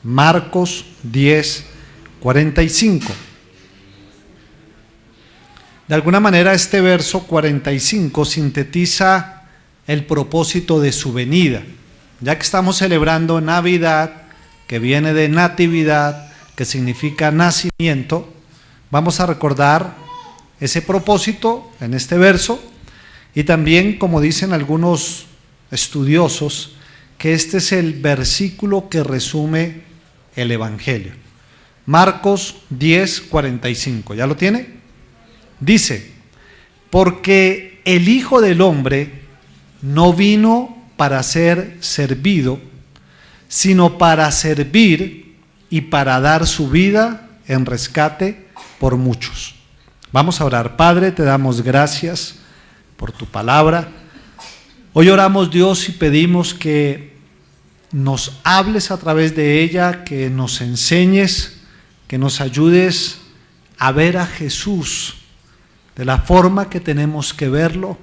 Marcos 10:45. De alguna manera este verso 45 sintetiza el propósito de su venida. Ya que estamos celebrando Navidad, que viene de natividad, que significa nacimiento, vamos a recordar ese propósito en este verso, y también, como dicen algunos estudiosos, que este es el versículo que resume el Evangelio. Marcos 10:45, ¿ya lo tiene? Dice: porque el Hijo del Hombre no vino para ser servido, sino para servir y para dar su vida en rescate por muchos. Vamos a orar. Padre, te damos gracias por tu palabra. Hoy oramos, Dios, y pedimos que nos hables a través de ella, que nos enseñes, que nos ayudes a ver a Jesús de la forma que tenemos que verlo,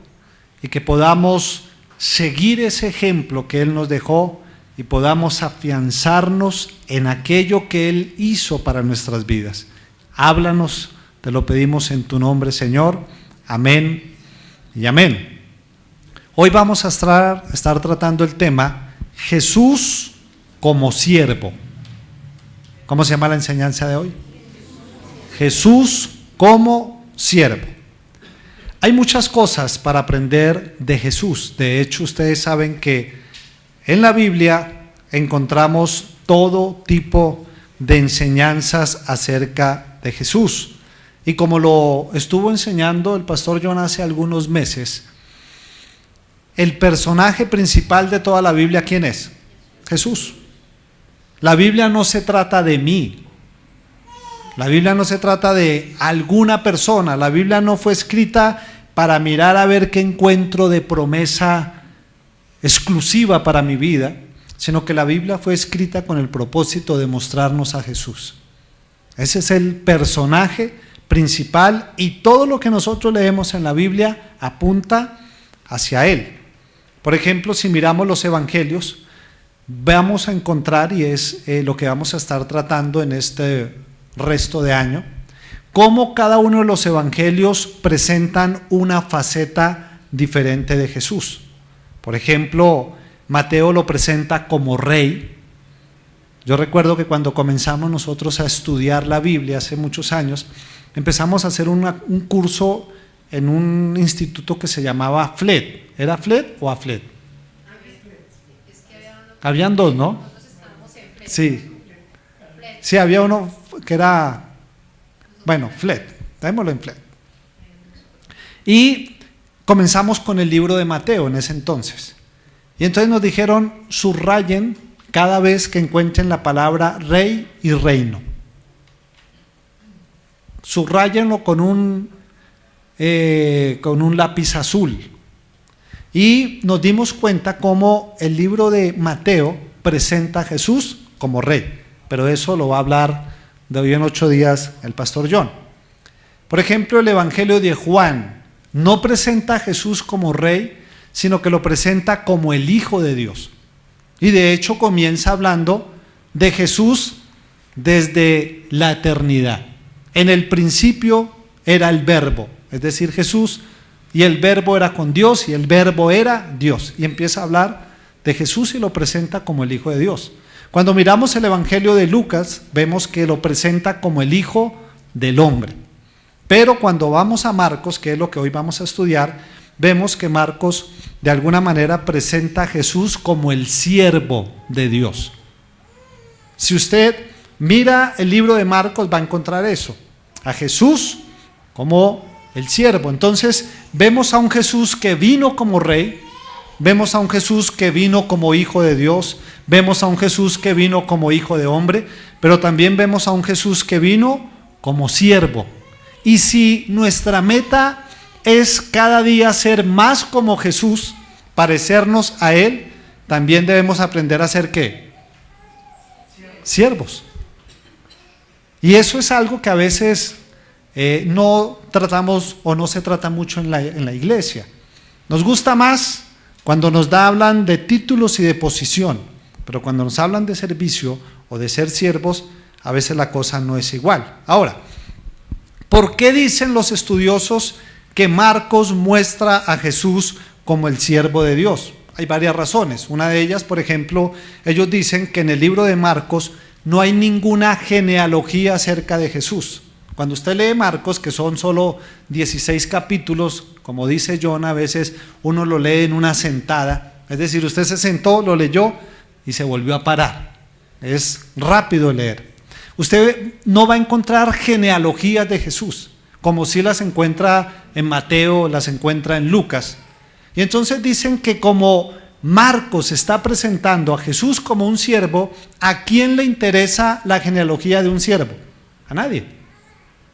y que podamos seguir ese ejemplo que Él nos dejó y podamos afianzarnos en aquello que Él hizo para nuestras vidas. Háblanos, te lo pedimos en tu nombre, Señor. Amén y amén. Hoy vamos a estar tratando el tema Jesús como siervo. ¿Cómo se llama la enseñanza de hoy? Jesús como siervo. Hay muchas cosas para aprender de Jesús. De hecho, ustedes saben que en la Biblia encontramos todo tipo de enseñanzas acerca de Jesús. Y como lo estuvo enseñando el pastor John hace algunos meses, el personaje principal de toda la Biblia, ¿quién es? Jesús. La Biblia no se trata de mí. La Biblia no se trata de alguna persona. La Biblia no fue escrita para mirar a ver qué encuentro de promesa exclusiva para mi vida, sino que la Biblia fue escrita con el propósito de mostrarnos a Jesús. Ese es el personaje principal, y todo lo que nosotros leemos en la Biblia apunta hacia Él. Por ejemplo, si miramos los evangelios, vamos a encontrar, y es lo que vamos a estar tratando en este resto de año, cómo cada uno de los evangelios presentan una faceta diferente de Jesús. Por ejemplo, Mateo lo presenta como rey. Yo recuerdo que cuando comenzamos nosotros a estudiar la Biblia hace muchos años, empezamos a hacer un curso en un instituto que se llamaba FLED. ¿Era FLED o AFLED? Habían dos, ¿no? Sí. Sí, había uno que era, bueno, FLED, démoslo en FLED. Y comenzamos con el libro de Mateo en ese entonces. Y entonces nos dijeron, subrayen cada vez que encuentren la palabra rey y reino. Subrayenlo con un lápiz azul. Y nos dimos cuenta cómo el libro de Mateo presenta a Jesús como rey. Pero eso lo va a hablar de hoy en 8 días el pastor John. Por ejemplo, el Evangelio de Juan no presenta a Jesús como rey, sino que lo presenta como el Hijo de Dios. Y de hecho comienza hablando de Jesús desde la eternidad. En el principio era el Verbo, es decir, Jesús, y el Verbo era con Dios, y el Verbo era Dios. Y empieza a hablar de Jesús y lo presenta como el Hijo de Dios. Cuando miramos el Evangelio de Lucas, vemos que lo presenta como el Hijo del Hombre. Pero cuando vamos a Marcos, que es lo que hoy vamos a estudiar, vemos que Marcos de alguna manera presenta a Jesús como el siervo de Dios. Si usted mira el libro de Marcos, va a encontrar eso, a Jesús como el siervo. Entonces vemos a un Jesús que vino como rey, vemos a un Jesús que vino como Hijo de Dios, vemos a un Jesús que vino como Hijo de Hombre, pero también vemos a un Jesús que vino como siervo. Y si nuestra meta es cada día ser más como Jesús, parecernos a Él, también debemos aprender a ser ¿qué? Siervos. Y eso es algo que a veces no tratamos o no se trata mucho en la iglesia. Nos gusta más cuando nos hablan de títulos y de posición, pero cuando nos hablan de servicio o de ser siervos, a veces la cosa no es igual. Ahora, ¿por qué dicen los estudiosos que Marcos muestra a Jesús como el siervo de Dios? Hay varias razones. Una de ellas, por ejemplo, ellos dicen que en el libro de Marcos no hay ninguna genealogía acerca de Jesús. Cuando usted lee Marcos, que son solo 16 capítulos, como dice John, a veces uno lo lee en una sentada. Es decir, usted se sentó, lo leyó y se volvió a parar. Es rápido leer. Usted no va a encontrar genealogías de Jesús, como si las encuentra en Mateo, las encuentra en Lucas. Y entonces dicen que como Marcos está presentando a Jesús como un siervo, ¿a quién le interesa la genealogía de un siervo? A nadie.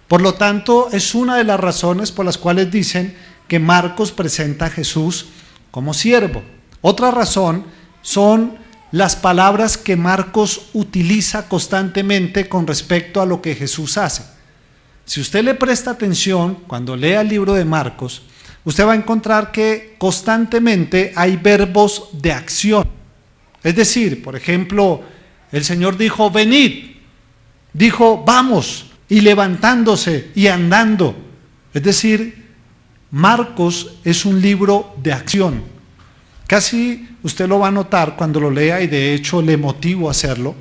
Por lo tanto, es una de las razones por las cuales dicen que Marcos presenta a Jesús como siervo. Otra razón son las palabras que Marcos utiliza constantemente con respecto a lo que Jesús hace. Si usted le presta atención cuando lea el libro de Marcos, usted va a encontrar que constantemente hay verbos de acción. Es decir, por ejemplo, el Señor dijo, venid, dijo, vamos, y levantándose y andando. Es decir, Marcos es un libro de acción. Casi usted lo va a notar cuando lo lea, y de hecho le motivo a hacerlo.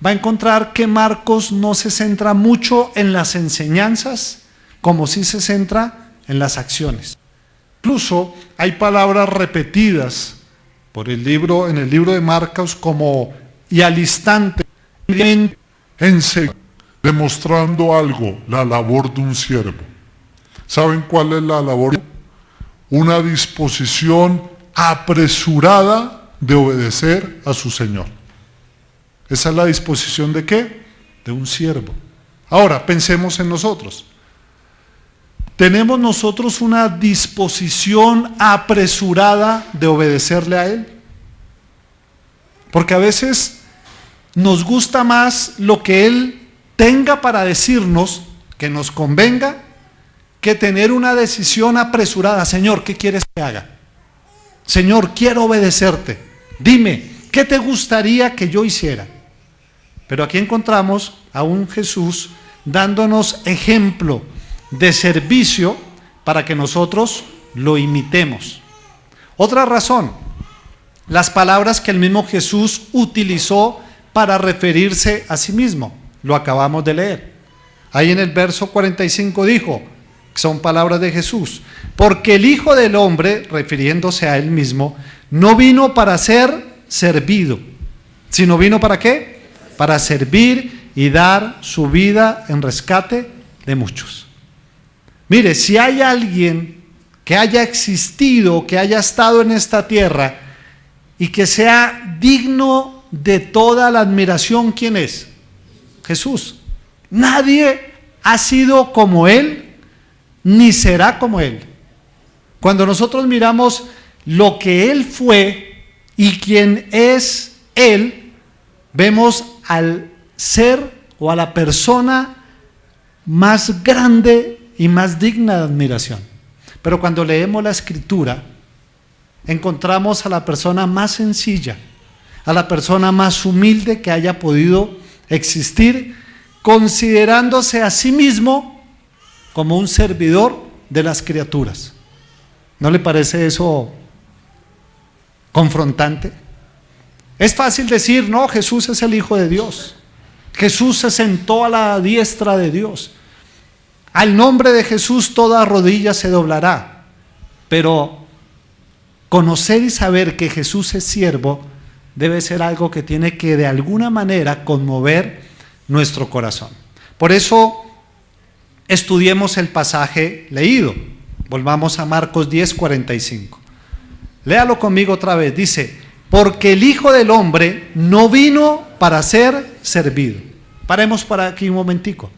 Va a encontrar que Marcos no se centra mucho en las enseñanzas, como sí se centra en las acciones. Incluso hay palabras repetidas en el libro de Marcos como y al instante, enseguida, demostrando algo, la labor de un siervo. ¿Saben cuál es la labor? Una disposición apresurada de obedecer a su Señor. ¿Esa es la disposición de qué? De un siervo. Ahora, pensemos en nosotros. ¿Tenemos nosotros una disposición apresurada de obedecerle a Él? Porque a veces nos gusta más lo que Él tenga para decirnos, que nos convenga, que tener una decisión apresurada. Señor, ¿qué quieres que haga? Señor, quiero obedecerte. Dime, ¿qué te gustaría que yo hiciera? Pero aquí encontramos a un Jesús dándonos ejemplo de servicio para que nosotros lo imitemos. Otra razón, las palabras que el mismo Jesús utilizó para referirse a sí mismo, lo acabamos de leer. Ahí en el verso 45 dijo, son palabras de Jesús, porque el Hijo del Hombre, refiriéndose a Él mismo, no vino para ser servido, sino vino ¿para qué? Para servir y dar su vida en rescate de muchos. Mire, si hay alguien que haya existido, que haya estado en esta tierra y que sea digno de toda la admiración, ¿quién es? Jesús. Nadie ha sido como Él, ni será como Él. Cuando nosotros miramos lo que Él fue y quién es Él, vemos al ser o a la persona más grande y más digna de admiración. Pero cuando leemos la Escritura, encontramos a la persona más sencilla, a la persona más humilde que haya podido existir, considerándose a sí mismo como un servidor de las criaturas. ¿No le parece eso confrontante? Es fácil decir, no, Jesús es el Hijo de Dios. Jesús se sentó a la diestra de Dios. Al nombre de Jesús toda rodilla se doblará. Pero conocer y saber que Jesús es siervo debe ser algo que tiene que de alguna manera conmover nuestro corazón. Por eso estudiemos el pasaje leído. Volvamos a Marcos 10:45. Léalo conmigo otra vez. Dice, porque el Hijo del Hombre no vino para ser servido. Paremos para aquí un momentico.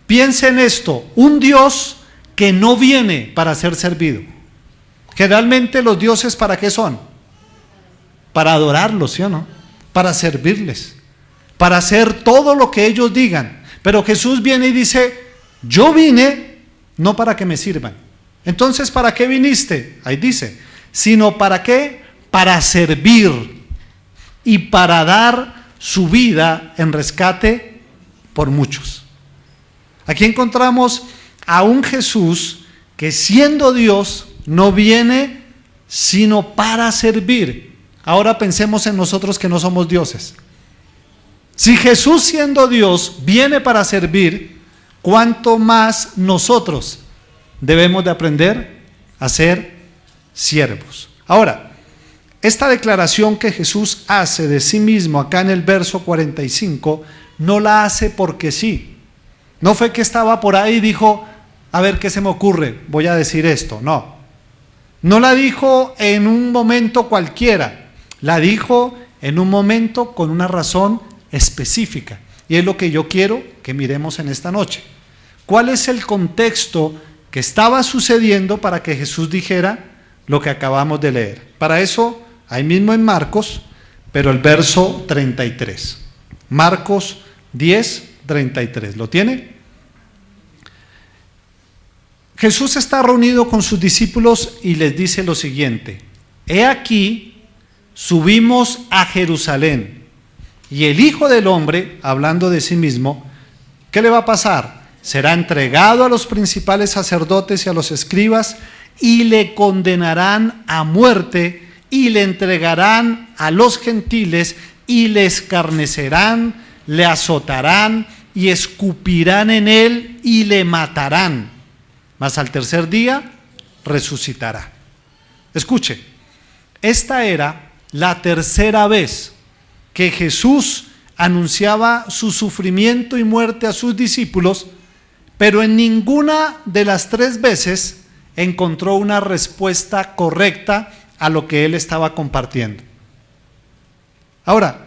Piensa en esto, un Dios que no viene para ser servido. Generalmente los dioses, ¿para qué son? Para adorarlos, ¿sí o no? Para servirles, para hacer todo lo que ellos digan. Pero Jesús viene y dice, yo vine no para que me sirvan. Entonces, ¿para qué viniste? Ahí dice, sino ¿para qué? Para servir y para dar su vida en rescate por muchos. Aquí encontramos a un Jesús que, siendo Dios, no viene sino para servir. Ahora pensemos en nosotros que no somos dioses. Si Jesús, siendo Dios, viene para servir, ¿cuánto más nosotros debemos de aprender a ser siervos? Ahora, esta declaración que Jesús hace de sí mismo acá en el verso 45, no la hace porque sí. No fue que estaba por ahí y dijo, a ver qué se me ocurre, voy a decir esto. No. No la dijo en un momento cualquiera, la dijo en un momento con una razón específica. Y es lo que yo quiero que miremos en esta noche. ¿Cuál es el contexto que estaba sucediendo para que Jesús dijera lo que acabamos de leer? Para eso, ahí mismo en Marcos, pero el verso 33. Marcos 10, 33. ¿Lo tiene? Jesús está reunido con sus discípulos y les dice lo siguiente: he aquí, subimos a Jerusalén, y el Hijo del Hombre, hablando de sí mismo, ¿qué le va a pasar? Será entregado a los principales sacerdotes y a los escribas, y le condenarán a muerte, y le entregarán a los gentiles, y le escarnecerán, le azotarán, y escupirán en él, y le matarán. Mas al tercer día resucitará. Escuche, esta era la tercera vez que Jesús anunciaba su sufrimiento y muerte a sus discípulos, pero en ninguna de las 3 veces encontró una respuesta correcta a lo que él estaba compartiendo. Ahora,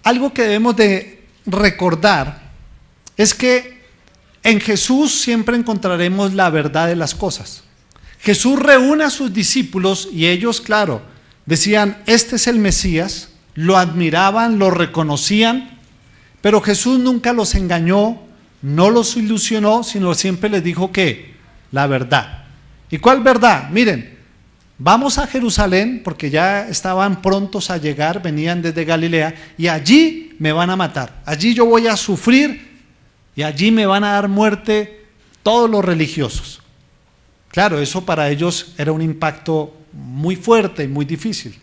algo que debemos de recordar es que en Jesús siempre encontraremos la verdad de las cosas. Jesús reúne a sus discípulos y ellos, claro, decían, este es el Mesías, lo admiraban, lo reconocían, pero Jesús nunca los engañó, no los ilusionó, sino siempre les dijo que la verdad. ¿Y cuál verdad? Miren, vamos a Jerusalén, porque ya estaban prontos a llegar, venían desde Galilea, y allí me van a matar, allí yo voy a sufrir, y allí me van a dar muerte todos los religiosos. Claro, eso para ellos era un impacto muy fuerte y muy difícil.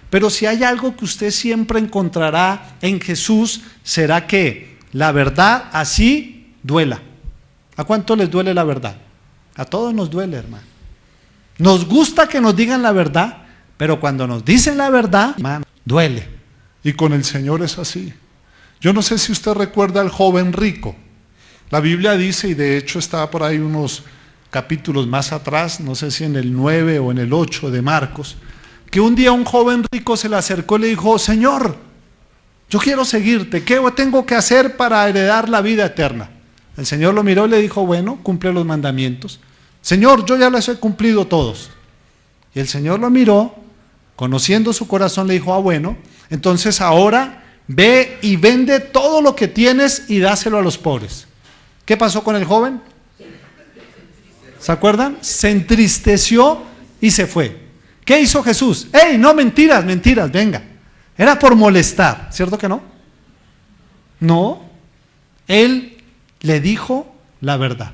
Pero si hay algo que usted siempre encontrará en Jesús, será que la verdad así duela. ¿A cuánto les duele la verdad? A todos nos duele, hermano. Nos gusta que nos digan la verdad, pero cuando nos dicen la verdad, hermano, duele. Y con el Señor es así. Yo no sé si usted recuerda al joven rico. La Biblia dice, y de hecho está por ahí unos capítulos más atrás, no sé si en el 9 o en el 8 de Marcos, que un día un joven rico se le acercó y le dijo, Señor, yo quiero seguirte, ¿qué tengo que hacer para heredar la vida eterna? El Señor lo miró y le dijo, bueno, cumple los mandamientos. Señor, yo ya los he cumplido todos. Y el Señor lo miró, conociendo su corazón, le dijo, bueno, entonces ahora ve y vende todo lo que tienes y dáselo a los pobres. ¿Qué pasó con el joven? ¿Se acuerdan? Se entristeció y se fue. ¿Qué hizo Jesús? ¡Ey, no, mentiras, mentiras, venga! Era por molestar, ¿cierto que no? No, Él le dijo la verdad.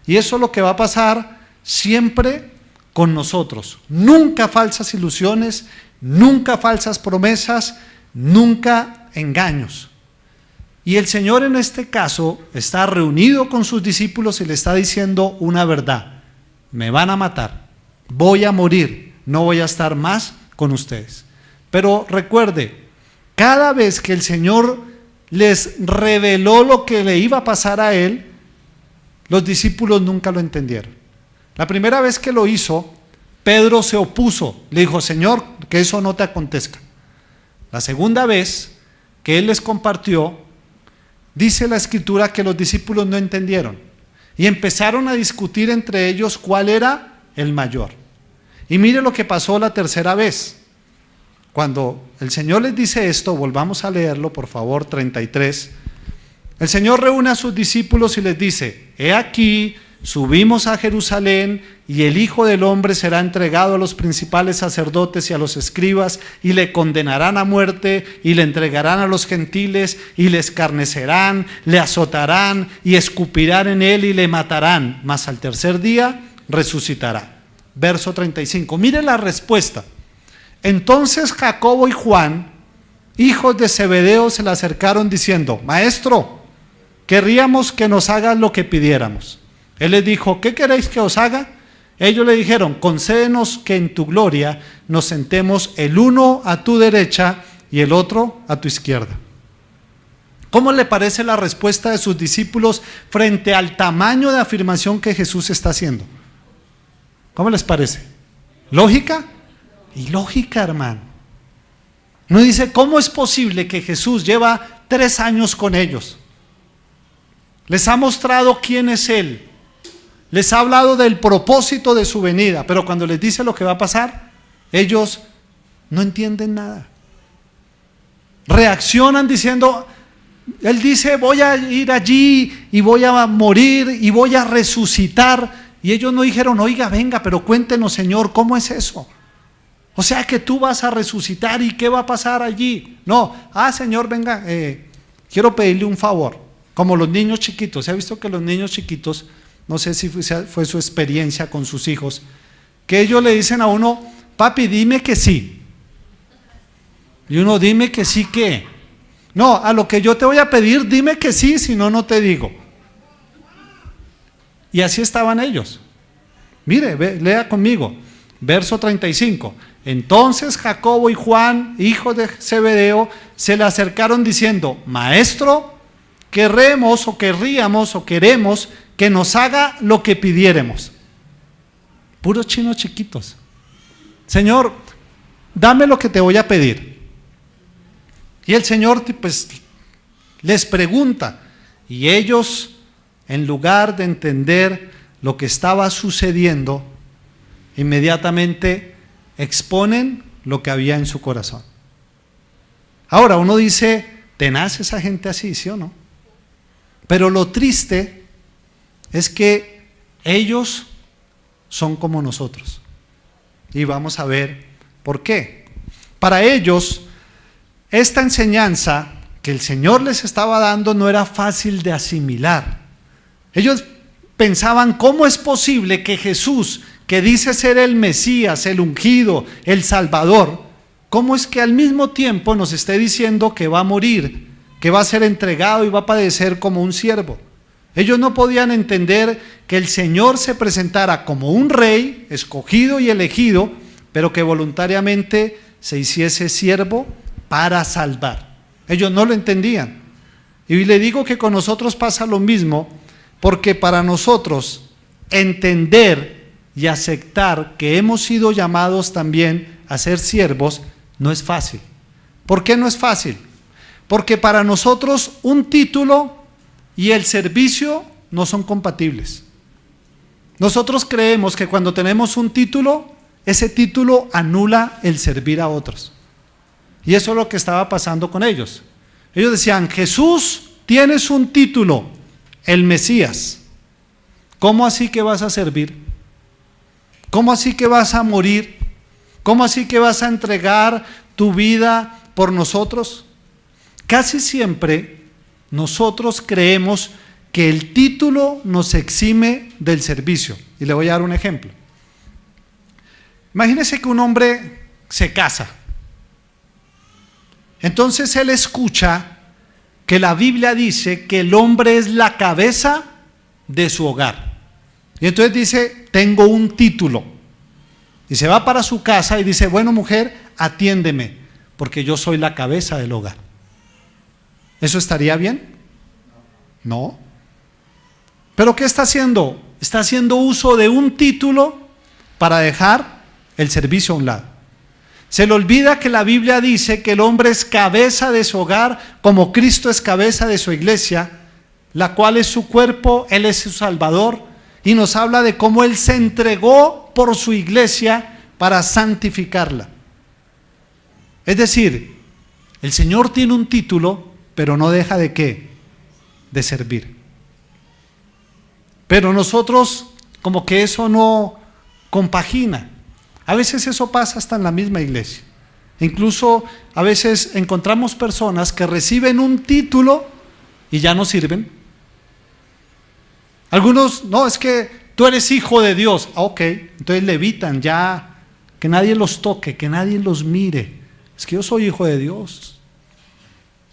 Y eso es lo que va a pasar siempre con nosotros. Nunca falsas ilusiones, nunca falsas promesas, nunca engaños. Y el Señor en este caso está reunido con sus discípulos y le está diciendo una verdad. Me van a matar, voy a morir, no voy a estar más con ustedes. Pero recuerde, cada vez que el Señor les reveló lo que le iba a pasar a él, los discípulos nunca lo entendieron. La primera vez que lo hizo, Pedro se opuso, le dijo, Señor, que eso no te acontezca. La segunda vez que él les compartió, dice la Escritura que los discípulos no entendieron y empezaron a discutir entre ellos cuál era el mayor. Y mire lo que pasó la tercera vez. Cuando el Señor les dice esto, volvamos a leerlo, por favor, 33. El Señor reúne a sus discípulos y les dice, he aquí, subimos a Jerusalén y el Hijo del Hombre será entregado a los principales sacerdotes y a los escribas y le condenarán a muerte y le entregarán a los gentiles y le escarnecerán, le azotarán y escupirán en él y le matarán, mas al tercer día resucitará. Verso 35. Mire la respuesta. Entonces Jacobo y Juan, hijos de Zebedeo, se le acercaron diciendo: Maestro, querríamos que nos hagas lo que pidiéramos. Él les dijo: ¿qué queréis que os haga? Ellos le dijeron: concédenos que en tu gloria nos sentemos el uno a tu derecha y el otro a tu izquierda. ¿Cómo le parece la respuesta de sus discípulos frente al tamaño de afirmación que Jesús está haciendo? ¿Cómo les parece? ¿Lógica? Ilógica, hermano. No dice: ¿cómo es posible que Jesús lleva 3 años con ellos? Les ha mostrado quién es Él. Les ha hablado del propósito de su venida, pero cuando les dice lo que va a pasar, ellos no entienden nada. Reaccionan diciendo: Él dice, voy a ir allí y voy a morir y voy a resucitar. Y ellos no dijeron: oiga, venga, pero cuéntenos, Señor, ¿cómo es eso? O sea que tú vas a resucitar y ¿qué va a pasar allí? No, Señor, venga, quiero pedirle un favor. Como los niños chiquitos. ¿Se ha visto que los niños chiquitos, no sé si fue su experiencia con sus hijos, que ellos le dicen a uno: papi, dime que sí? Y uno: dime que sí, ¿qué? No, a lo que yo te voy a pedir, dime que sí, si no, no te digo. Y así estaban ellos. Mire, lea conmigo, verso 35. Entonces Jacobo y Juan, hijos de Zebedeo, se le acercaron diciendo: Maestro, querríamos queremos que nos haga lo que pidiéremos. Puros chinos chiquitos. Señor, dame lo que te voy a pedir. Y el Señor pues les pregunta, y ellos, en lugar de entender lo que estaba sucediendo, inmediatamente exponen lo que había en su corazón. Ahora uno dice: tenaz esa gente así, ¿sí o no? Pero lo triste es que ellos son como nosotros. Y vamos a ver por qué. Para ellos, esta enseñanza que el Señor les estaba dando no era fácil de asimilar. Ellos pensaban: ¿cómo es posible que Jesús, que dice ser el Mesías, el ungido, el Salvador, cómo es que al mismo tiempo nos esté diciendo que va a morir, que va a ser entregado y va a padecer como un siervo? Ellos no podían entender que el Señor se presentara como un rey escogido y elegido, pero que voluntariamente se hiciese siervo para salvar. Ellos no lo entendían. Y le digo que con nosotros pasa lo mismo, porque para nosotros entender y aceptar que hemos sido llamados también a ser siervos no es fácil. ¿Por qué no es fácil? Porque para nosotros un título y el servicio no son compatibles. Nosotros creemos que cuando tenemos un título, ese título anula el servir a otros. Y eso es lo que estaba pasando con ellos. Ellos decían: Jesús, tienes un título, el Mesías. ¿Cómo así que vas a servir? ¿Cómo así que vas a morir? ¿Cómo así que vas a entregar tu vida por nosotros? Casi siempre nosotros creemos que el título nos exime del servicio. Y le voy a dar un ejemplo. Imagínese que un hombre se casa. Entonces él escucha que la Biblia dice que el hombre es la cabeza de su hogar. Y entonces dice: tengo un título. Y se va para su casa y dice: bueno, mujer, atiéndeme, porque yo soy la cabeza del hogar. ¿Eso estaría bien? No. ¿Pero qué está haciendo? Está haciendo uso de un título para dejar el servicio a un lado. Se le olvida que la Biblia dice que el hombre es cabeza de su hogar, como Cristo es cabeza de su iglesia, la cual es su cuerpo, Él es su Salvador, y nos habla de cómo Él se entregó por su iglesia para santificarla. Es decir, el Señor tiene un título, pero no deja de ¿qué? De servir. Pero nosotros como que eso no compagina. A veces eso pasa hasta en la misma iglesia. Incluso a veces encontramos personas que reciben un título y ya no sirven. Algunos, no, es que tú eres hijo de Dios. Ok, entonces levitan ya, que nadie los toque, que nadie los mire. Es que yo soy hijo de Dios.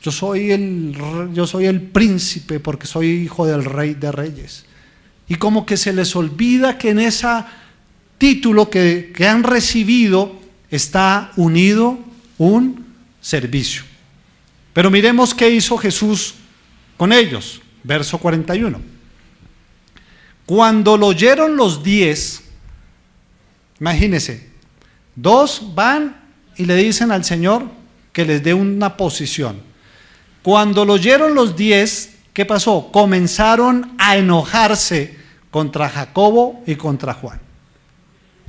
Yo soy el príncipe porque soy hijo del Rey de Reyes. Y como que se les olvida que en ese título que han recibido está unido un servicio. Pero miremos qué hizo Jesús con ellos. Verso 41. Cuando lo oyeron los 10, imagínense, 2 van y le dicen al Señor que les dé una posición. Cuando lo oyeron los 10, ¿qué pasó? Comenzaron a enojarse contra Jacobo y contra Juan.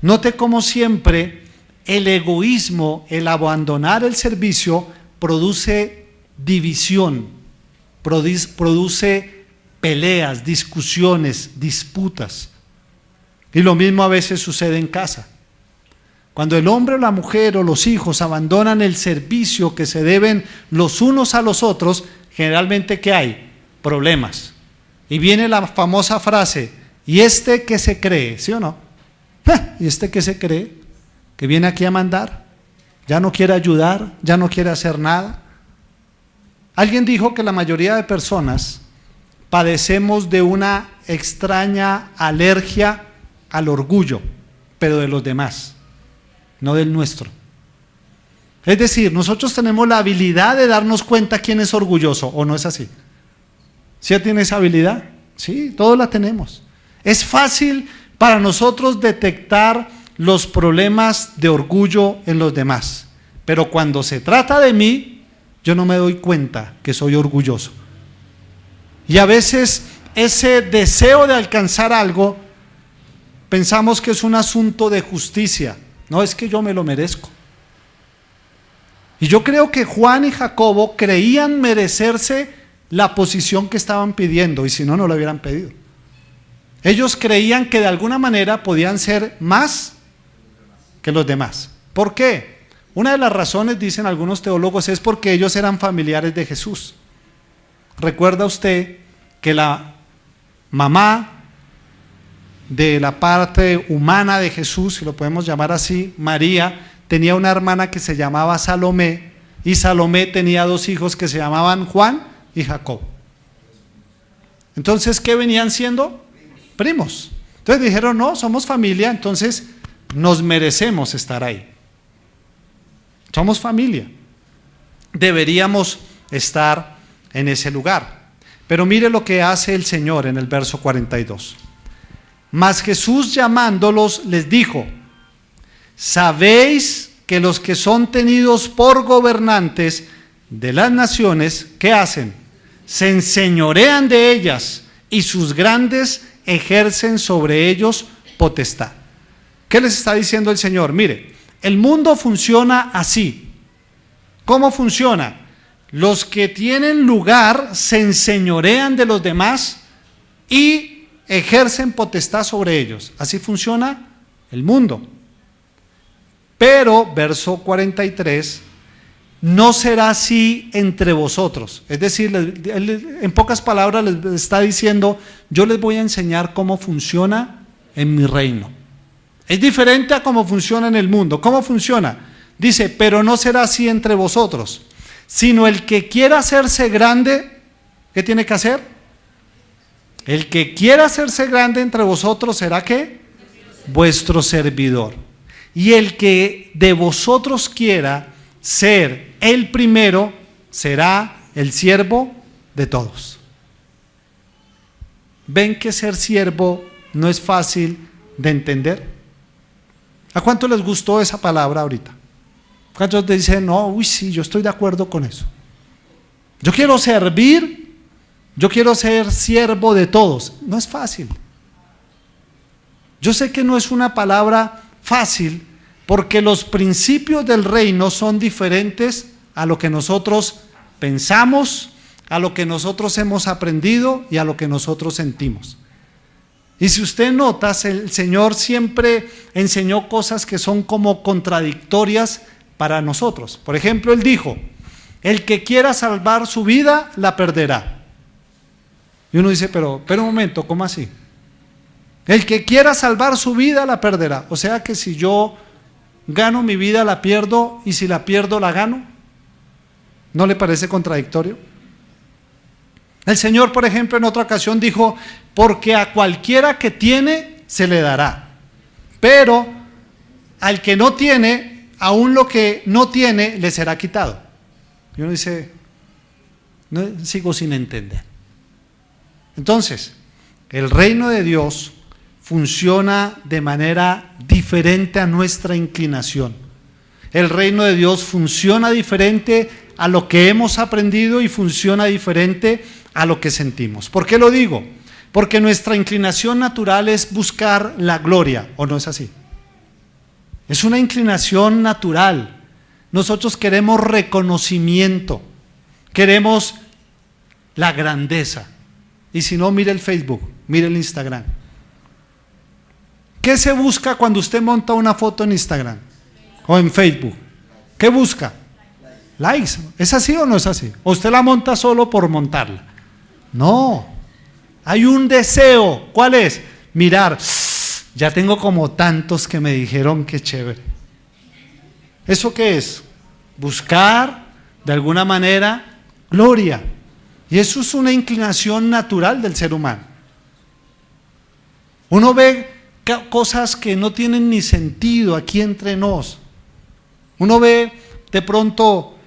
Note cómo siempre el egoísmo, el abandonar el servicio, produce división, produce peleas, discusiones, disputas. Y lo mismo a veces sucede en casa. Cuando el hombre o la mujer o los hijos abandonan el servicio que se deben los unos a los otros, generalmente ¿qué hay? Problemas. Y viene la famosa frase, ¿y este qué se cree? ¿Sí o no? ¿Y este qué se cree? ¿Que viene aquí a mandar? ¿Ya no quiere ayudar? ¿Ya no quiere hacer nada? Alguien dijo que la mayoría de personas padecemos de una extraña alergia al orgullo, pero de los demás, no del nuestro. Es decir, nosotros tenemos la habilidad de darnos cuenta quién es orgulloso, ¿o no es así? ¿Sí tiene esa habilidad? Sí, todos la tenemos. Es fácil para nosotros detectar los problemas de orgullo en los demás, pero cuando se trata de mí, yo no me doy cuenta que soy orgulloso. Y a veces ese deseo de alcanzar algo, pensamos que es un asunto de justicia. No, es que yo me lo merezco. Y yo creo que Juan y Jacobo creían merecerse la posición que estaban pidiendo, y si no, no lo hubieran pedido. Ellos creían que de alguna manera podían ser más que los demás. ¿Por qué? Una de las razones, dicen algunos teólogos, es porque ellos eran familiares de Jesús. ¿Recuerda usted que la mamá de la parte humana de Jesús, si lo podemos llamar así, María, tenía una hermana que se llamaba Salomé, y Salomé tenía 2 hijos que se llamaban Juan y Jacob? Entonces, ¿qué venían siendo? Primos. Entonces dijeron, no, somos familia, entonces nos merecemos estar ahí. Somos familia. Deberíamos estar en ese lugar. Pero mire lo que hace el Señor en el verso 42. Mas Jesús llamándolos les dijo, ¿sabéis que los que son tenidos por gobernantes de las naciones, ¿qué hacen? Se enseñorean de ellas y sus grandes ejercen sobre ellos potestad. ¿Qué les está diciendo el Señor? Mire, el mundo funciona así. ¿Cómo funciona? Los que tienen lugar se enseñorean de los demás y ejercen potestad sobre ellos. Así funciona el mundo. Pero, verso 43, no será así entre vosotros. Es decir, en pocas palabras les está diciendo, yo les voy a enseñar cómo funciona en mi reino. Es diferente a cómo funciona en el mundo. ¿Cómo funciona? Dice, pero no será así entre vosotros, sino el que quiera hacerse grande, ¿qué tiene que hacer? El que quiera hacerse grande entre vosotros será ¿qué? Vuestro servidor. Y el que de vosotros quiera ser el primero será el siervo de todos. ¿Ven que ser siervo no es fácil de entender? ¿A cuánto les gustó esa palabra ahorita? ¿Cuántos dicen, no, uy, sí, yo estoy de acuerdo con eso? Yo quiero servir, yo quiero ser siervo de todos. No es fácil. Yo sé que no es una palabra fácil porque los principios del reino son diferentes a lo que nosotros pensamos, a lo que nosotros hemos aprendido y a lo que nosotros sentimos. Y si usted nota, el Señor siempre enseñó cosas que son como contradictorias para nosotros. Por ejemplo, Él dijo, el que quiera salvar su vida, la perderá. Y uno dice, pero un momento, ¿cómo así? El que quiera salvar su vida, la perderá. O sea que si yo gano mi vida, la pierdo, y si la pierdo, la gano. ¿No le parece contradictorio? El Señor, por ejemplo, en otra ocasión dijo, porque a cualquiera que tiene, se le dará. Pero al que no tiene, aún lo que no tiene, le será quitado. Y uno dice, no, sigo sin entender. Entonces, el reino de Dios funciona de manera diferente a nuestra inclinación. El reino de Dios funciona diferente a lo que hemos aprendido y funciona diferente a lo que sentimos. ¿Por qué lo digo? Porque nuestra inclinación natural es buscar la gloria, ¿o no es así? Es una inclinación natural. Nosotros queremos reconocimiento, queremos la grandeza. Y si no, mire el Facebook, mire el Instagram. ¿Qué se busca cuando usted monta una foto en Instagram o en Facebook? ¿Qué busca? Likes. ¿Es así o no es así? ¿O usted la monta solo por montarla? No, hay un deseo. ¿Cuál es? Mirar, ya tengo como tantos que me dijeron que chévere. ¿Eso qué es? Buscar, de alguna manera, gloria. Y eso es una inclinación natural del ser humano. Uno ve cosas que no tienen ni sentido aquí entre nos. Uno ve de pronto,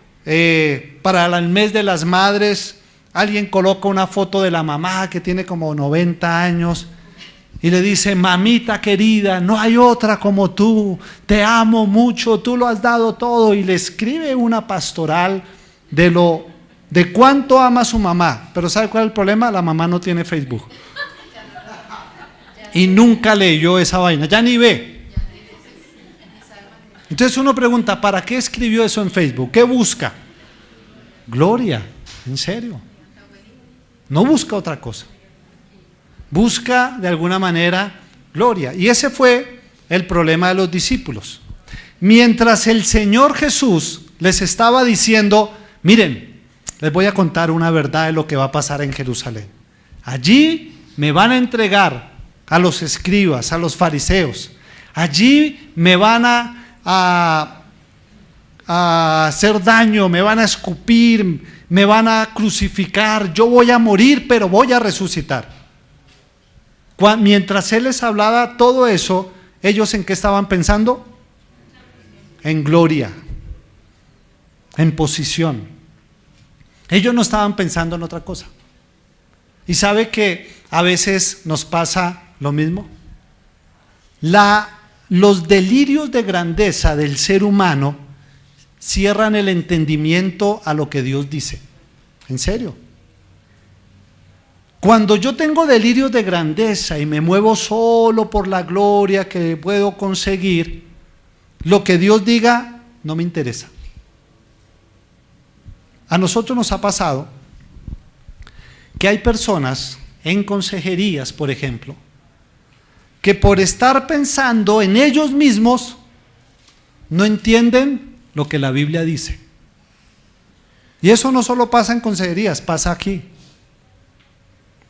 para el mes de las madres, alguien coloca una foto de la mamá que tiene como 90 años y le dice, mamita querida, no hay otra como tú, te amo mucho, tú lo has dado todo, y le escribe una pastoral de cuánto ama a su mamá. Pero ¿sabe cuál es el problema? La mamá no tiene Facebook y nunca leyó esa vaina, ya ni ve. Entonces uno pregunta, ¿para qué escribió eso en Facebook? ¿Qué busca? Gloria, en serio. No busca otra cosa. Busca de alguna manera gloria. Y ese fue el problema de los discípulos. Mientras el Señor Jesús les estaba diciendo, miren, les voy a contar una verdad de lo que va a pasar en Jerusalén. Allí me van a entregar a los escribas, a los fariseos. Allí me van a hacer daño, me van a escupir, me van a crucificar, yo voy a morir, pero voy a resucitar. Mientras Él les hablaba todo eso, ¿ellos en qué estaban pensando? En gloria, en posición. Ellos no estaban pensando en otra cosa. ¿Y sabe que a veces nos pasa lo mismo? Los delirios de grandeza del ser humano cierran el entendimiento a lo que Dios dice. ¿En serio? Cuando yo tengo delirios de grandeza y me muevo solo por la gloria que puedo conseguir, lo que Dios diga no me interesa. A nosotros nos ha pasado que hay personas en consejerías, por ejemplo, que por estar pensando en ellos mismos no entienden lo que la Biblia dice. Y eso no solo pasa en consejerías, pasa aquí.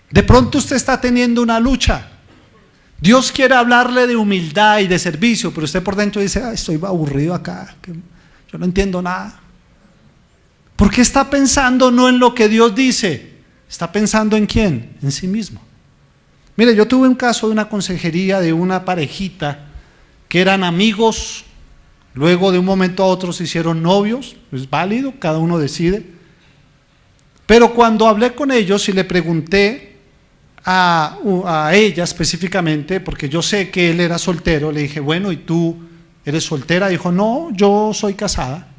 De pronto usted está teniendo una lucha. Dios quiere hablarle de humildad y de servicio, pero usted por dentro dice, estoy aburrido acá, yo no entiendo nada. ¿Por qué está pensando no en lo que Dios dice? ¿Está pensando en quién? En sí mismo. Mire, yo tuve un caso de una consejería de una parejita que eran amigos, luego de un momento a otro se hicieron novios, es válido, cada uno decide. Pero cuando hablé con ellos y le pregunté a ella específicamente, porque yo sé que él era soltero, le dije, bueno, ¿y tú eres soltera? Dijo, no, yo soy casada.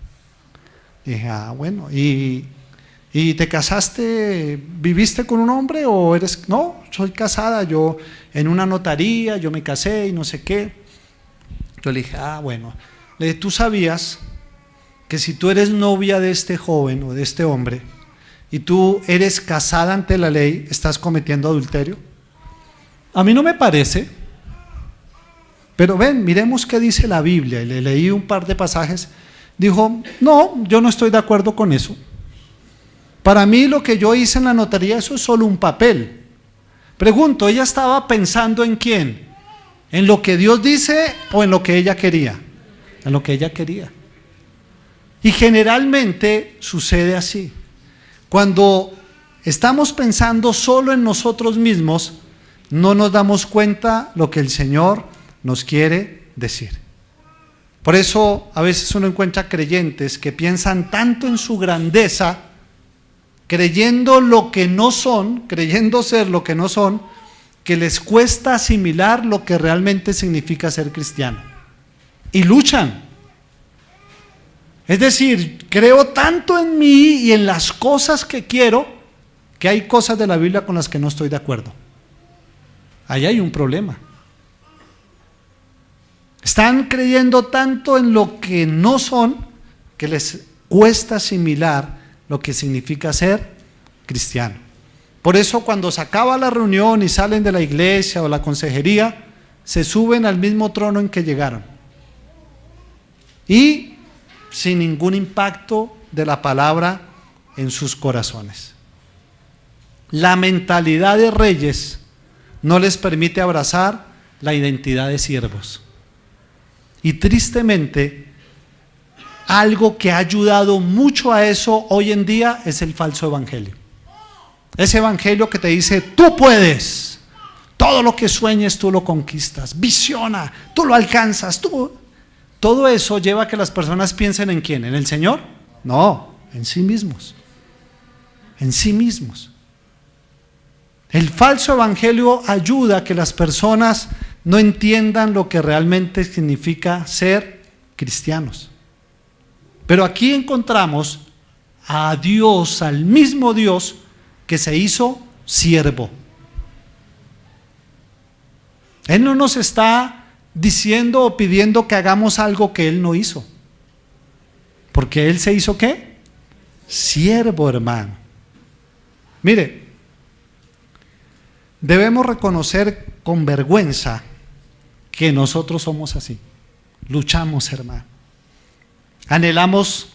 Dije, bueno, ¿y te casaste, viviste con un hombre o eres? No, soy casada, yo en una notaría, yo me casé y no sé qué. Yo le dije, bueno, le dije, ¿tú sabías que si tú eres novia de este joven o de este hombre y tú eres casada ante la ley, estás cometiendo adulterio? A mí no me parece, pero ven, miremos qué dice la Biblia. Y le leí un par de pasajes. Dijo, no, yo no estoy de acuerdo con eso. Para mí lo que yo hice en la notaría, eso es solo un papel. Pregunto, ¿ella estaba pensando en quién? ¿En lo que Dios dice o en lo que ella quería? En lo que ella quería. Y generalmente sucede así. Cuando estamos pensando solo en nosotros mismos, no nos damos cuenta lo que el Señor nos quiere decir. Por eso a veces uno encuentra creyentes que piensan tanto en su grandeza, creyendo lo que no son, creyendo ser lo que no son, que les cuesta asimilar lo que realmente significa ser cristiano. Y luchan. Es decir, creo tanto en mí y en las cosas que quiero, que hay cosas de la Biblia con las que no estoy de acuerdo. Ahí hay un problema. Están creyendo tanto en lo que no son, que les cuesta asimilar lo que significa ser cristiano. Por eso cuando se acaba la reunión y salen de la iglesia o la consejería, se suben al mismo trono en que llegaron. Y sin ningún impacto de la palabra en sus corazones. La mentalidad de reyes no les permite abrazar la identidad de siervos. Y tristemente, algo que ha ayudado mucho a eso hoy en día es el falso evangelio. Ese evangelio que te dice, tú puedes, todo lo que sueñes tú lo conquistas, visiona, tú lo alcanzas, todo eso lleva a que las personas piensen ¿en quién? ¿En el Señor? No, en sí mismos. En sí mismos. El falso evangelio ayuda a que las personas no entiendan lo que realmente significa ser cristianos. Pero aquí encontramos a Dios, al mismo Dios que se hizo siervo. Él no nos está diciendo o pidiendo que hagamos algo que Él no hizo. Porque Él se hizo ¿qué? Siervo, hermano. Mire, debemos reconocer con vergüenza que nosotros somos así. Luchamos, hermano. Anhelamos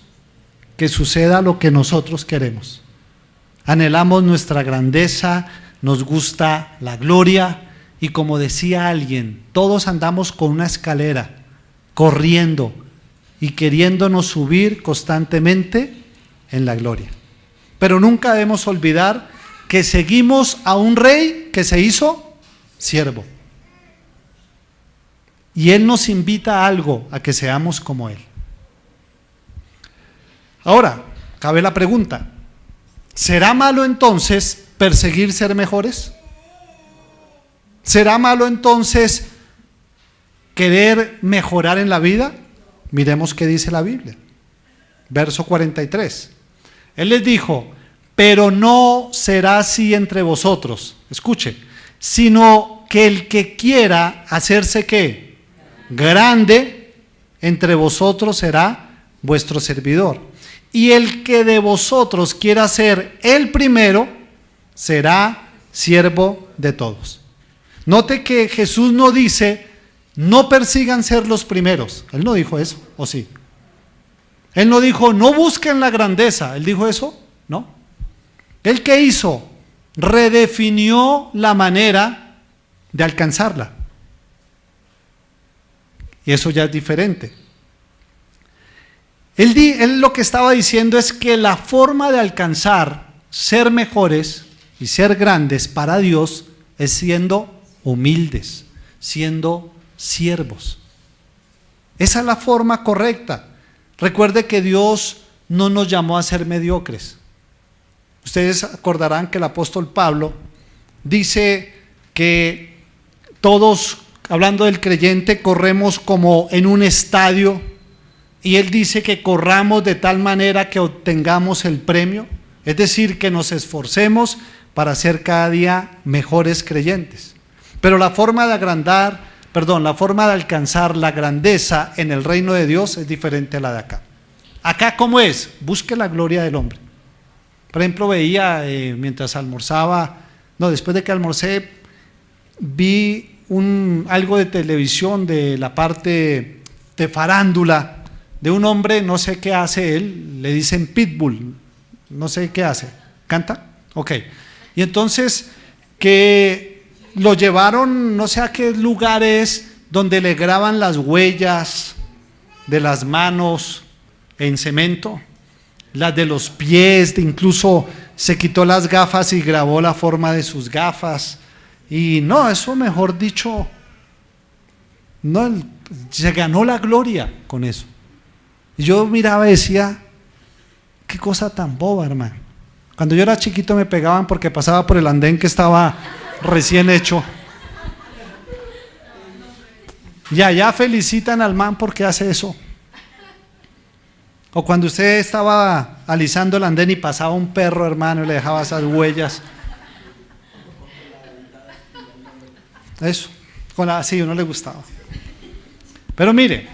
que suceda lo que nosotros queremos. Anhelamos nuestra grandeza, nos gusta la gloria y como decía alguien, todos andamos con una escalera, corriendo y queriéndonos subir constantemente en la gloria. Pero nunca debemos olvidar que seguimos a un rey que se hizo siervo. Y Él nos invita a algo, a que seamos como Él. Ahora, cabe la pregunta, ¿será malo entonces perseguir ser mejores? ¿Será malo entonces querer mejorar en la vida? Miremos qué dice la Biblia. Verso 43. Él les dijo, pero no será así entre vosotros, escuche, sino que el que quiera hacerse ¿qué? Grande entre vosotros será vuestro servidor. Y el que de vosotros quiera ser el primero será siervo de todos. Note que Jesús no dice, no persigan ser los primeros. Él no dijo eso, ¿o sí? Él no dijo, no busquen la grandeza. ¿Él dijo eso? No. ¿Él qué hizo? Redefinió la manera de alcanzarla. Y eso ya es diferente. Él lo que estaba diciendo es que la forma de alcanzar ser mejores y ser grandes para Dios es siendo humildes, siendo siervos. Esa es la forma correcta. Recuerde que Dios no nos llamó a ser mediocres. Ustedes acordarán que el apóstol Pablo dice que todos, hablando del creyente, corremos como en un estadio. Y él dice que corramos de tal manera que obtengamos el premio, es decir, que nos esforcemos para ser cada día mejores creyentes. Pero la forma de alcanzar la grandeza en el reino de Dios es diferente a la de acá. Acá, ¿cómo es? Busque la gloria del hombre. Por ejemplo, veía mientras almorzaba, después de que almorcé, vi algo de televisión de la parte de farándula de un hombre, no sé qué hace él, le dicen Pitbull, no sé qué hace, ¿canta? Ok, y entonces que lo llevaron no sé a qué lugares donde le graban las huellas de las manos en cemento, las de los pies, incluso se quitó las gafas y grabó la forma de sus gafas. Y no, eso mejor dicho, no, se ganó la gloria con eso. Y yo miraba y decía, qué cosa tan boba, hermano. Cuando yo era chiquito me pegaban porque pasaba por el andén que estaba recién hecho. Y allá felicitan al man porque hace eso. O cuando usted estaba alisando el andén y pasaba un perro, hermano, y le dejaba esas huellas. Eso, sí, uno le gustaba. Pero mire,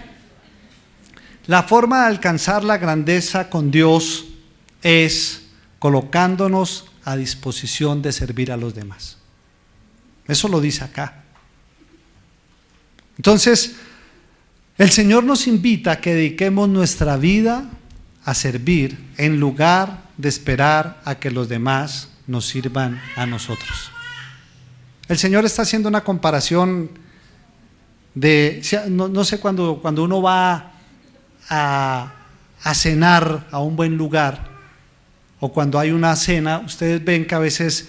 la forma de alcanzar la grandeza con Dios es colocándonos a disposición de servir a los demás. Eso lo dice acá. Entonces, el Señor nos invita a que dediquemos nuestra vida a servir en lugar de esperar a que los demás nos sirvan a nosotros. El Señor está haciendo una comparación de, no sé, cuando uno va a cenar a un buen lugar o cuando hay una cena, ustedes ven que a veces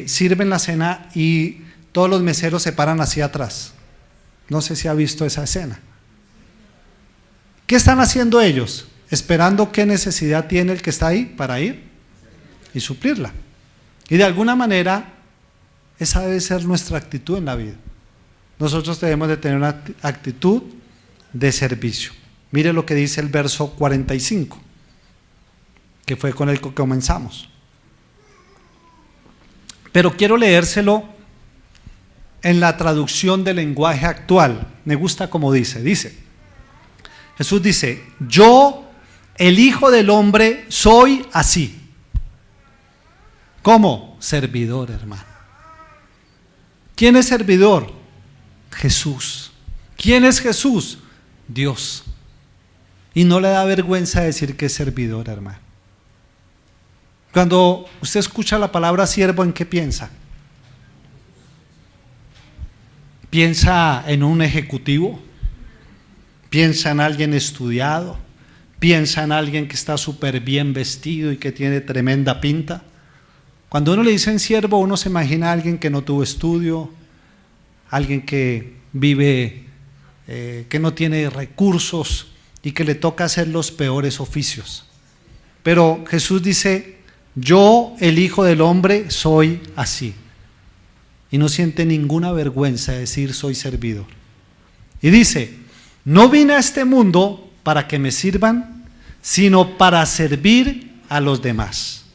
sirven la cena y todos los meseros se paran hacia atrás. No sé si ha visto esa escena. ¿Qué están haciendo ellos? Esperando qué necesidad tiene el que está ahí para ir y suplirla. Y de alguna manera esa debe ser nuestra actitud en la vida. Nosotros debemos de tener una actitud de servicio. Mire lo que dice el verso 45, que fue con el que comenzamos. Pero quiero leérselo en la traducción del lenguaje actual. Me gusta como dice. Jesús dice, yo, el Hijo del Hombre, soy así. ¿Cómo? Servidor, hermano. ¿Quién es servidor? Jesús. ¿Quién es Jesús? Dios. Y no le da vergüenza decir que es servidor, hermano. Cuando usted escucha la palabra siervo, ¿en qué piensa? ¿Piensa en un ejecutivo? ¿Piensa en alguien estudiado? ¿Piensa en alguien que está súper bien vestido y que tiene tremenda pinta? Cuando uno le dicen siervo, uno se imagina a alguien que no tuvo estudio, alguien que vive, que no tiene recursos y que le toca hacer los peores oficios. Pero Jesús dice, yo, el Hijo del Hombre, soy así. Y no siente ninguna vergüenza de decir soy servidor. Y dice, no vine a este mundo para que me sirvan, sino para servir a los demás.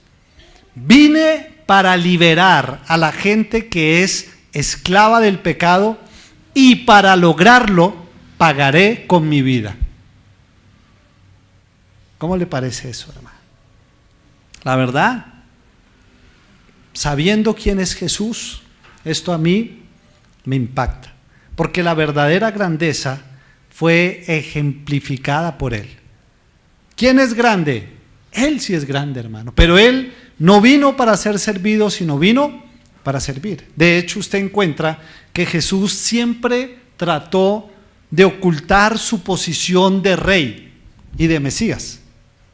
Vine para liberar a la gente que es esclava del pecado y para lograrlo pagaré con mi vida. ¿Cómo le parece eso, hermano? La verdad, sabiendo quién es Jesús, esto a mí me impacta, porque la verdadera grandeza fue ejemplificada por Él. ¿Quién es grande? Él sí es grande, hermano, pero Él no vino para ser servido, sino vino para servir. De hecho, usted encuentra que Jesús siempre trató de ocultar su posición de rey y de Mesías.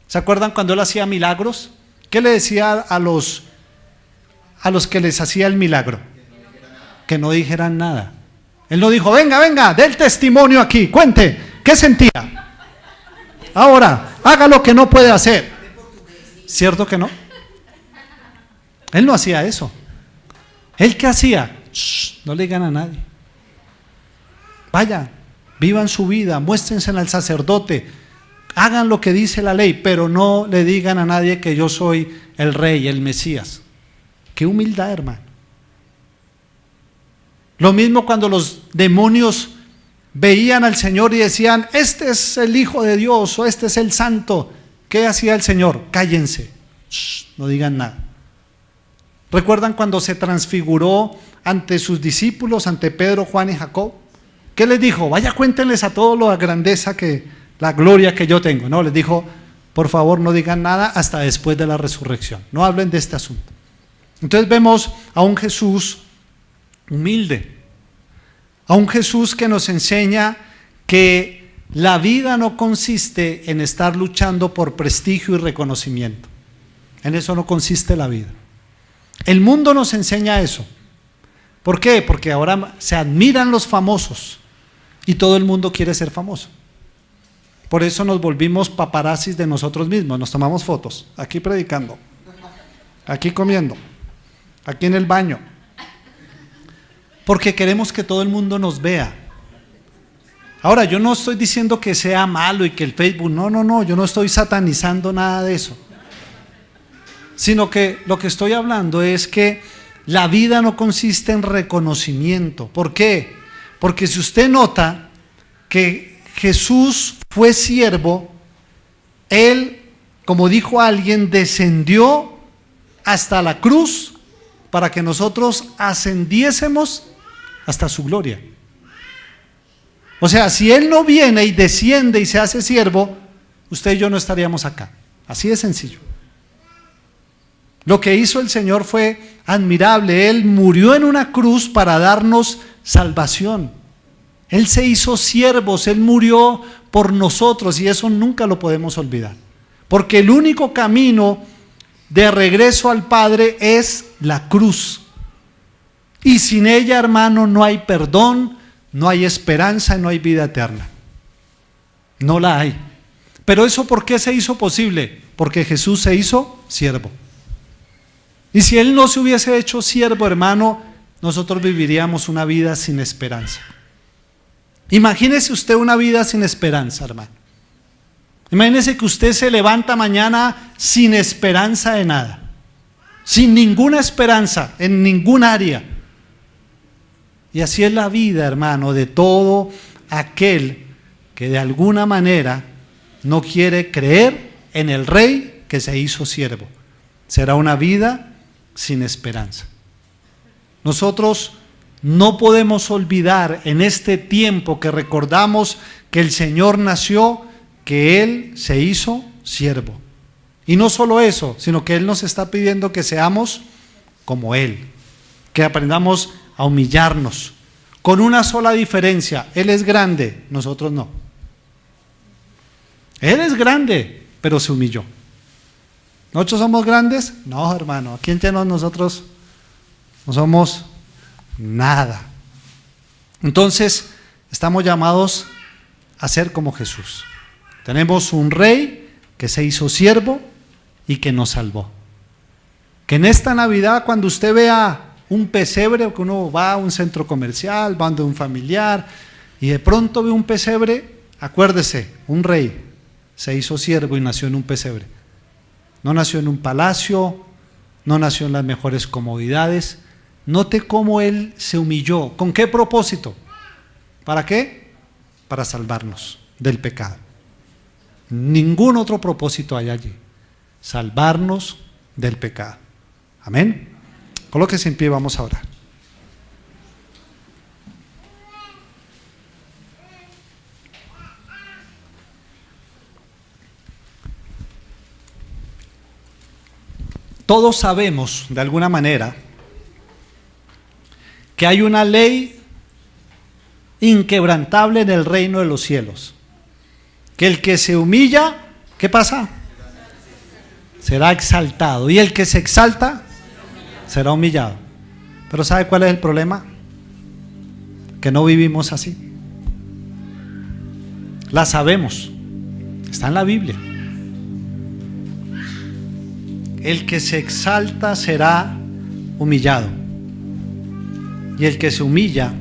¿Se acuerdan cuando Él hacía milagros? ¿Qué le decía a los que les hacía el milagro? Que no dijeran nada. Él no dijo, venga, dé el testimonio aquí, cuente, ¿qué sentía? Ahora, haga lo que no puede hacer. ¿Cierto que no? Él no hacía eso. ¿Él qué hacía? No le digan a nadie. Vaya, vivan su vida, muéstrense al sacerdote, hagan lo que dice la ley, pero no le digan a nadie que yo soy el rey, el Mesías. Qué humildad, hermano. Lo mismo cuando los demonios veían al Señor y decían, este es el Hijo de Dios o este es el Santo. ¿Qué hacía el Señor? Cállense, no digan nada. ¿Recuerdan cuando se transfiguró ante sus discípulos, ante Pedro, Juan y Jacob? ¿Qué les dijo? Vaya, cuéntenles a todos la grandeza, la gloria que yo tengo. No, les dijo, por favor no digan nada hasta después de la resurrección. No hablen de este asunto. Entonces vemos a un Jesús humilde, a un Jesús que nos enseña que la vida no consiste en estar luchando por prestigio y reconocimiento. En eso no consiste la vida. El mundo nos enseña eso. ¿Por qué? Porque ahora se admiran los famosos y todo el mundo quiere ser famoso. Por eso nos volvimos paparazzis de nosotros mismos, nos tomamos fotos, aquí predicando, aquí comiendo, aquí en el baño, porque queremos que todo el mundo nos vea. Ahora, yo no estoy diciendo que sea malo y que el Facebook, no, yo no estoy satanizando nada de eso, sino que lo que estoy hablando es que la vida no consiste en reconocimiento. ¿Por qué? Porque si usted nota que Jesús fue siervo, Él, como dijo alguien, descendió hasta la cruz para que nosotros ascendiésemos hasta su gloria. O sea, si Él no viene y desciende y se hace siervo, usted y yo no estaríamos acá. Así de sencillo. Lo que hizo el Señor fue admirable. Él murió en una cruz para darnos salvación. Él se hizo siervos, Él murió por nosotros y eso nunca lo podemos olvidar. Porque el único camino de regreso al Padre es la cruz. Y sin ella, hermano, no hay perdón, no hay esperanza, no hay vida eterna. No la hay. Pero eso, ¿por qué se hizo posible? Porque Jesús se hizo siervo. Y si Él no se hubiese hecho siervo, hermano, nosotros viviríamos una vida sin esperanza. Imagínese usted una vida sin esperanza, hermano. Imagínese que usted se levanta mañana sin esperanza de nada, sin ninguna esperanza en ningún área. Y así es la vida, hermano, de todo aquel que de alguna manera no quiere creer en el Rey que se hizo siervo. Será una vida sin esperanza. Nosotros no podemos olvidar en este tiempo que recordamos que el Señor nació, que Él se hizo siervo. Y no solo eso, sino que Él nos está pidiendo que seamos como Él, que aprendamos a humillarnos, con una sola diferencia: Él es grande, nosotros no. Él es grande, pero se humilló. ¿Nosotros somos grandes? No, hermano, aquí entre nosotros no somos nada. Entonces, estamos llamados a ser como Jesús. Tenemos un Rey que se hizo siervo y que nos salvó. Que en esta Navidad, cuando usted vea un pesebre, o que uno va a un centro comercial, va donde un familiar, y de pronto ve un pesebre, acuérdese, un Rey se hizo siervo y nació en un pesebre. No nació en un palacio, no nació en las mejores comodidades. Note cómo Él se humilló. ¿Con qué propósito? ¿Para qué? Para salvarnos del pecado. Ningún otro propósito hay allí. Salvarnos del pecado. Amén. Colóquese en pie, vamos a orar. Todos sabemos, de alguna manera, que hay una ley inquebrantable en el reino de los cielos. Que el que se humilla, ¿qué pasa? Será exaltado. Y el que se exalta, será humillado. Pero ¿sabe cuál es el problema? Que no vivimos así. La sabemos. Está en la Biblia. El que se exalta será humillado. Y el que se humilla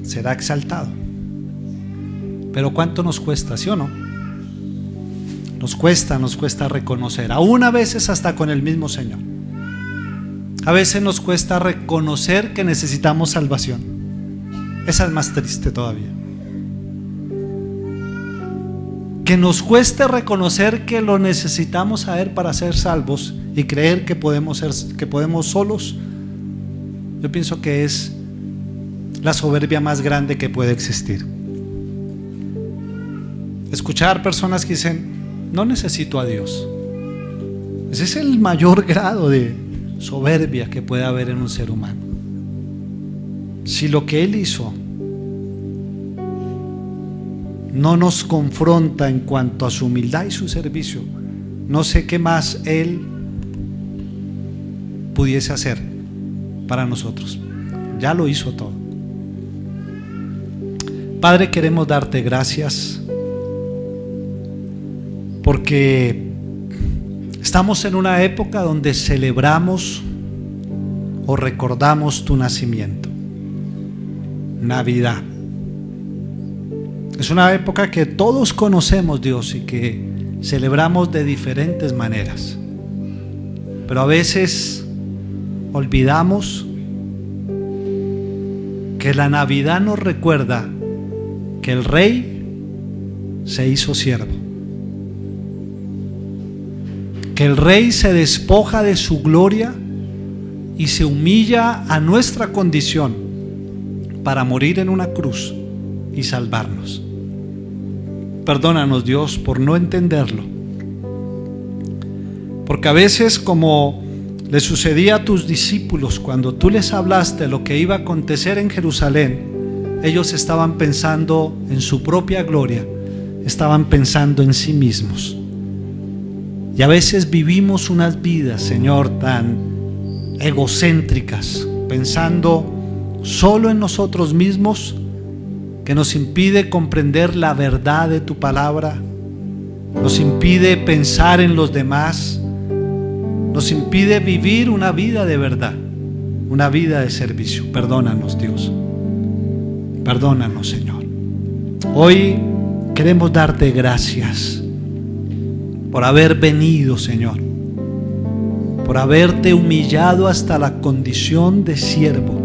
será exaltado. Pero ¿cuánto nos cuesta, sí o no? Nos cuesta reconocer, aún a veces hasta con el mismo Señor. A veces nos cuesta reconocer que necesitamos salvación. Esa es más triste todavía. Que nos cueste reconocer que lo necesitamos saber para ser salvos y creer que podemos solos, yo pienso que es la soberbia más grande que puede existir. Escuchar personas que dicen, no necesito a Dios. Ese es el mayor grado de soberbia que puede haber en un ser humano. Si lo que Él hizo no nos confronta en cuanto a su humildad y su servicio, no sé qué más Él pudiese hacer para nosotros. Ya lo hizo todo. Padre, queremos darte gracias porque estamos en una época donde celebramos o recordamos tu nacimiento. Navidad. Es una época que todos conocemos, Dios, y que celebramos de diferentes maneras. Pero a veces olvidamos que la Navidad nos recuerda que el Rey se hizo siervo, que el Rey se despoja de su gloria y se humilla a nuestra condición para morir en una cruz y salvarnos. Perdónanos, Dios, por no entenderlo, porque a veces, como le sucedía a tus discípulos cuando tú les hablaste lo que iba a acontecer en Jerusalén, ellos estaban pensando en su propia gloria, estaban pensando en sí mismos. Y a veces vivimos unas vidas, Señor, tan egocéntricas, pensando solo en nosotros mismos, que nos impide comprender la verdad de tu palabra, nos impide pensar en los demás, nos impide vivir una vida de verdad, una vida de servicio. Perdónanos, Dios. Perdónanos, Señor. Hoy queremos darte gracias por haber venido, Señor, por haberte humillado hasta la condición de siervo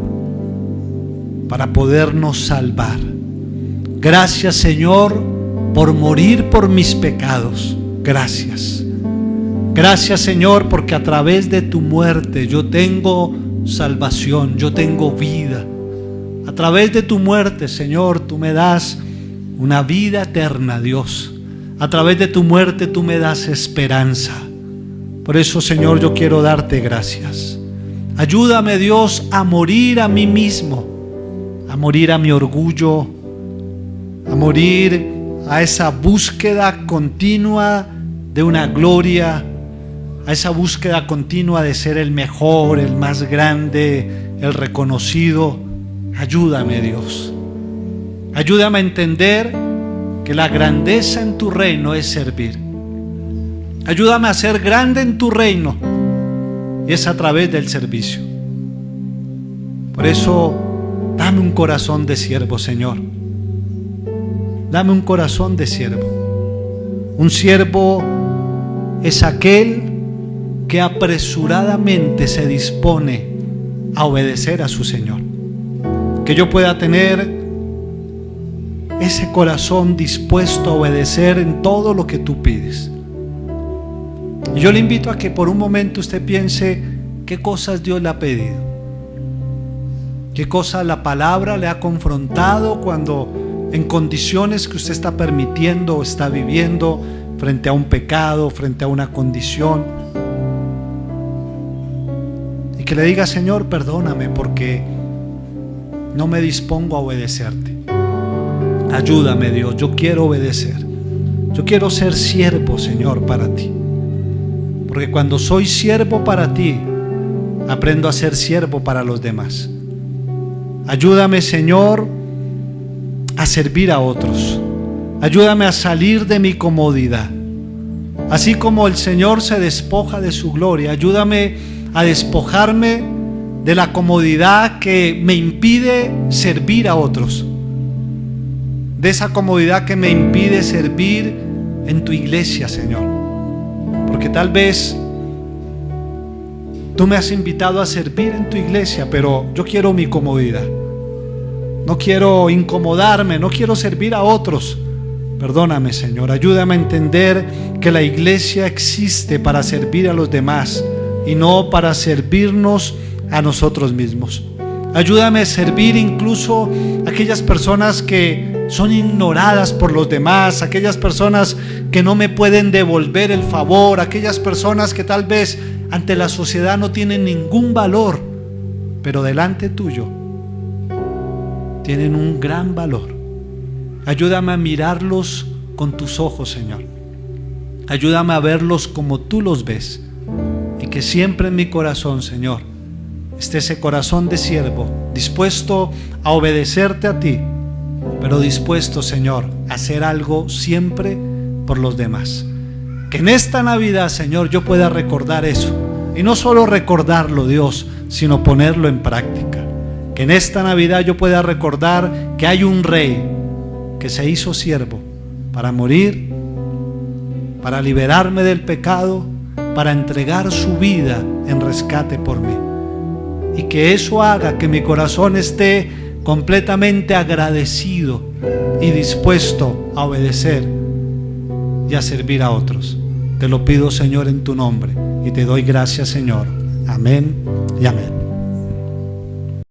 para podernos salvar. Gracias, Señor, por morir por mis pecados. Gracias. Gracias, Señor, porque a través de tu muerte yo tengo salvación, yo tengo vida. A través de tu muerte, Señor, tú me das una vida eterna, Dios. A través de tu muerte tú me das esperanza. Por eso, Señor, yo quiero darte gracias. Ayúdame, Dios, a morir a mí mismo, a morir a mi orgullo, a morir a esa búsqueda continua de una gloria, a esa búsqueda continua de ser el mejor, el más grande, el reconocido. Ayúdame, Dios. Ayúdame a entender que la grandeza en tu reino es servir. Ayúdame a ser grande en tu reino, y es a través del servicio. Por eso, dame un corazón de siervo, Señor. Dame un corazón de siervo. Un siervo es aquel que apresuradamente se dispone a obedecer a su Señor. Que yo pueda tener ese corazón dispuesto a obedecer en todo lo que tú pides. Y yo le invito a que por un momento usted piense qué cosas Dios le ha pedido, qué cosas la palabra le ha confrontado cuando en condiciones que usted está permitiendo o está viviendo frente a un pecado, frente a una condición, y que le diga: Señor, perdóname porque no me dispongo a obedecerte. Ayúdame, Dios, yo quiero obedecer. Yo quiero ser siervo, Señor, para ti. Porque cuando soy siervo para ti, aprendo a ser siervo para los demás. Ayúdame, Señor, a servir a otros. Ayúdame a salir de mi comodidad. Así como el Señor se despoja de su gloria, ayúdame a despojarme de la comodidad que me impide servir a otros. De esa comodidad que me impide servir en tu iglesia, Señor. Porque tal vez tú me has invitado a servir en tu iglesia, pero yo quiero mi comodidad. No quiero incomodarme, no quiero servir a otros. Perdóname, Señor, ayúdame a entender que la iglesia existe para servir a los demás, y no para servirnos a nosotros mismos. Ayúdame a servir incluso a aquellas personas que son ignoradas por los demás, aquellas personas que no me pueden devolver el favor, aquellas personas que tal vez ante la sociedad no tienen ningún valor, pero delante tuyo tienen un gran valor. Ayúdame a mirarlos con tus ojos, Señor. Ayúdame a verlos como tú los ves, y que siempre en mi corazón, Señor, esté ese corazón de siervo, dispuesto a obedecerte a ti, pero dispuesto, Señor, a hacer algo siempre por los demás. Que en esta Navidad, Señor, yo pueda recordar eso, y no solo recordarlo, Dios, sino ponerlo en práctica. Que en esta Navidad yo pueda recordar que hay un Rey que se hizo siervo para morir, para liberarme del pecado, para entregar su vida en rescate por mí. Y que eso haga que mi corazón esté completamente agradecido y dispuesto a obedecer y a servir a otros. Te lo pido, Señor, en tu nombre, y te doy gracias, Señor. Amén y amén.